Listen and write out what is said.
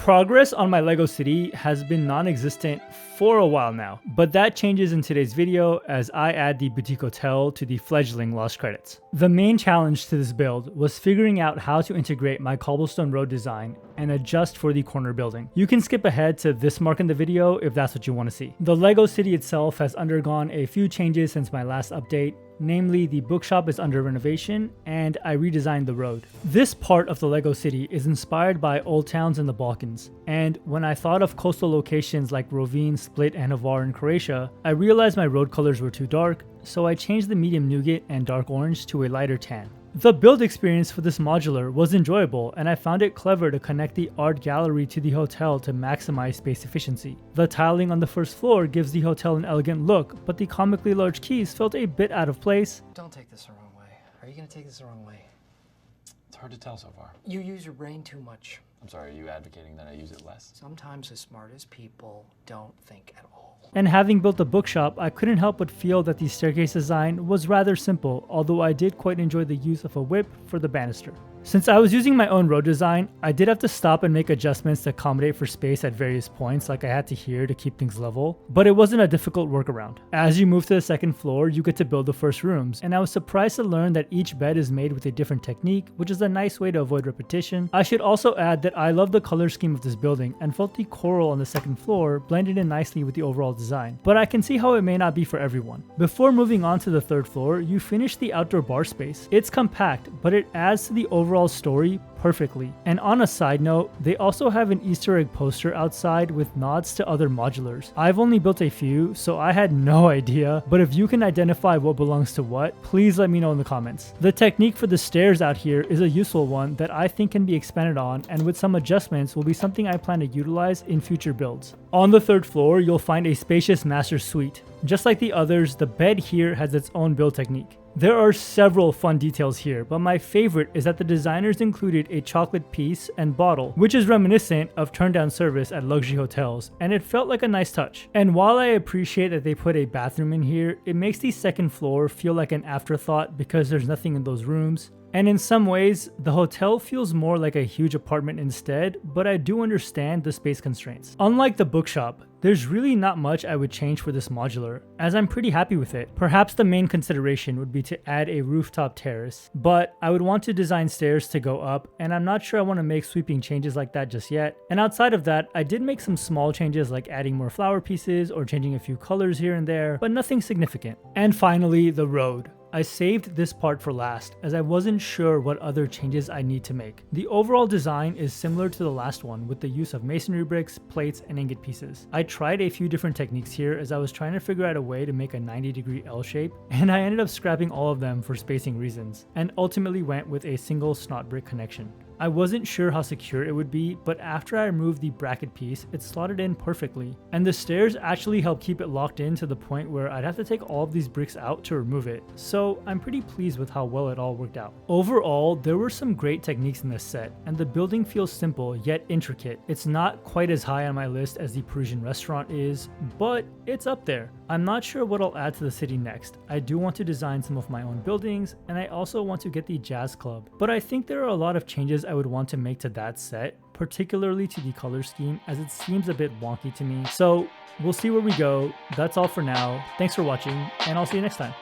Progress on my LEGO city has been non-existent for a while now, but that changes in today's video as I add the boutique hotel to the fledgling lost credits. The main challenge to this build was figuring out how to integrate my cobblestone road design and adjust for the corner building. You can skip ahead to this mark in the video if that's what you want to see. The LEGO city itself has undergone a few changes since my last update. Namely, the bookshop is under renovation and I redesigned the road. This part of the LEGO city is inspired by old towns in the Balkans, and when I thought of coastal locations like Rovinj, Split, and Hvar in Croatia, I realized my road colors were too dark, so I changed the medium nougat and dark orange to a lighter tan. The build experience for this modular was enjoyable, and I found it clever to connect the art gallery to the hotel to maximize space efficiency. The tiling on the first floor gives the hotel an elegant look, but the comically large keys felt a bit out of place. Don't take this the wrong way. Are you going to take this the wrong way? It's hard to tell so far. You use your brain too much. I'm sorry, are you advocating that I use it less? Sometimes the smartest people don't think at all. And having built a bookshop, I couldn't help but feel that the staircase design was rather simple, although I did quite enjoy the use of a whip for the banister. Since I was using my own road design, I did have to stop and make adjustments to accommodate for space at various points like I had to here to keep things level, but it wasn't a difficult workaround. As you move to the second floor, you get to build the first rooms, and I was surprised to learn that each bed is made with a different technique, which is a nice way to avoid repetition. I should also add that I love the color scheme of this building and felt the coral on the second floor blended in nicely with the overall design, but I can see how it may not be for everyone. Before moving on to the third floor, you finish the outdoor bar space. It's compact, but it adds to the overall story perfectly. And on a side note, they also have an Easter egg poster outside with nods to other modulars. I've only built a few, so I had no idea, but if you can identify what belongs to what, please let me know in the comments. The technique for the stairs out here is a useful one that I think can be expanded on, and with some adjustments will be something I plan to utilize in future builds. On the third floor, you'll find a spacious master suite. Just like the others, the bed here has its own build technique. There are several fun details here, but my favorite is that the designers included a chocolate piece and bottle, which is reminiscent of turn-down service at luxury hotels, and it felt like a nice touch. And while I appreciate that they put a bathroom in here, it makes the second floor feel like an afterthought because there's nothing in those rooms. And in some ways, the hotel feels more like a huge apartment instead, but I do understand the space constraints. Unlike the bookshop, there's really not much I would change for this modular, as I'm pretty happy with it. Perhaps the main consideration would be to add a rooftop terrace, but I would want to design stairs to go up, and I'm not sure I want to make sweeping changes like that just yet. And outside of that, I did make some small changes like adding more flower pieces or changing a few colors here and there, but nothing significant. And finally, the road. I saved this part for last as I wasn't sure what other changes I need to make. The overall design is similar to the last one with the use of masonry bricks, plates, and ingot pieces. I tried a few different techniques here as I was trying to figure out a way to make a 90-degree L shape, and I ended up scrapping all of them for spacing reasons, and ultimately went with a single snot brick connection. I wasn't sure how secure it would be, but after I removed the bracket piece, it slotted in perfectly. And the stairs actually helped keep it locked in to the point where I'd have to take all of these bricks out to remove it. So I'm pretty pleased with how well it all worked out. Overall, there were some great techniques in this set, and the building feels simple yet intricate. It's not quite as high on my list as the Parisian restaurant is, but it's up there. I'm not sure what I'll add to the city next. I do want to design some of my own buildings, and I also want to get the jazz club. But I think there are a lot of changes I would want to make to that set, particularly to the color scheme, as it seems a bit wonky to me. So we'll see where we go. That's all for now. Thanks for watching, and I'll see you next time.